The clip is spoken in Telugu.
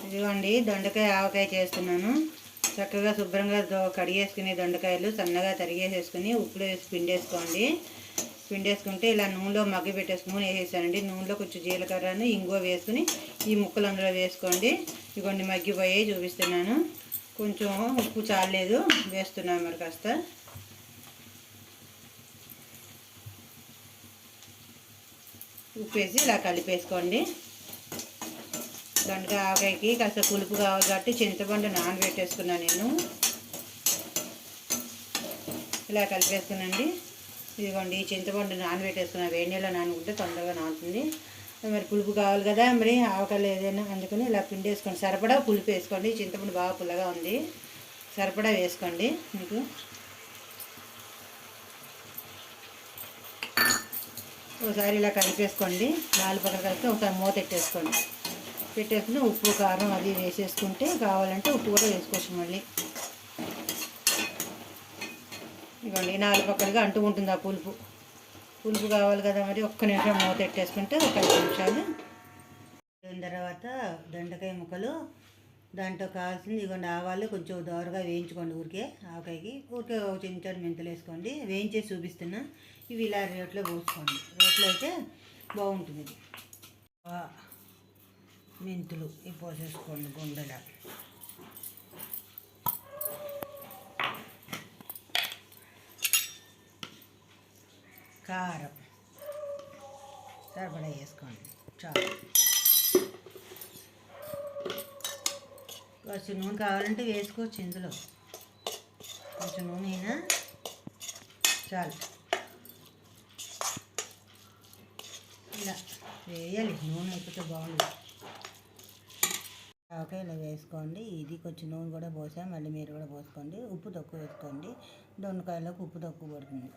ఇదిగోండి దొండకాయ ఆవకాయ చేస్తున్నాను. చక్కగా శుభ్రంగా కడిగేసుకుని దొండకాయలు సన్నగా తరిగేసేసుకుని ఉప్పులో వేసి పిండేసుకోండి. పిండేసుకుంటే ఇలా నూనెలో మగ్గ పెట్టేసి నూనె వేసేసానండి. నూనెలో కొంచెం జీలకర్రను ఇంగువ వేసుకుని ఈ ముక్కలు అందులో వేసుకోండి. ఇదిగోండి మగ్గిపోయి చూపిస్తున్నాను. కొంచెం ఉప్పు చాలేదు వేస్తున్నాను. మరి కాస్త ఉప్పు వేసి ఇలా కలిపేసుకోండి. దొండకాయ ఆవకాయకి కాస్త పులుపు కావాలి కాబట్టి చింతపండు నానబెట్టేసుకున్నాను నేను. ఇలా కలిపేసుకునండి. ఇదిగోండి చింతపండు నానబెట్టేసుకున్నా. వేడి నీళ్ళలో నానుకుంటే తొందరగా నానుతుంది. మరి పులుపు కావాలి కదా మరి ఆవకాయలు ఏదైనా, అందుకని ఇలా పిండి వేసుకోండి. సరిపడా పులుపు వేసుకోండి. చింతపండు బాగా పుల్లగా ఉంది, సరిపడా వేసుకోండి. మీకు ఒకసారి ఇలా కలిపేసుకోండి. నాలుగు పక్కన కలిపి ఒకసారి మూత పెట్టేసుకోండి. పెట్టేసుకుని ఉప్పు కారం అది వేసేసుకుంటే కావాలంటే ఉప్పు కూడా వేసుకోవచ్చు మళ్ళీ. ఇవ్వండి నాలుగు పక్కలుగా అంటుకుంటుంది ఆ పులుపు. పులుపు కావాలి కదా మరి ఒక్క నిమిషం మూత పెట్టేసుకుంటే ఒక 5 నిమిషాలు అయిన తర్వాత దొండకాయ ముక్కలు దాంట్లో కావాల్సింది ఇవ్వండి. ఆవాలు కొంచెం దోరగా వేయించుకోండి. ఊరికే ఆవకాయకి ఊరికే ఒక చెంచాడు మెంతులు వేసుకోండి. వేయించేసి చూపిస్తున్నా. ఇవి ఇలా రోట్లో పోసుకోండి. రోట్లో అయితే బాగుంటుంది. ఇది మెంతులు ఇవి పోసేసుకోండి గుండెల. కారం సరిపడా వేసుకోండి చాలు. కొంచెం నూనె కావాలంటే వేసుకోవచ్చు ఇందులో. కొంచెం నూనె అయినా చాలు. ఇలా వేయాలి. నూనె అయిపోతే బాగుంది. ఆవకాయ ఇలా వేసుకోండి. ఇది కొంచెం నూనె కూడా పోసాం. మళ్ళీ మీరు కూడా పోసుకోండి. ఉప్పు తక్కువ వేసుకోండి. దొండకాయలకు ఉప్పు తక్కువ పడుతుంది.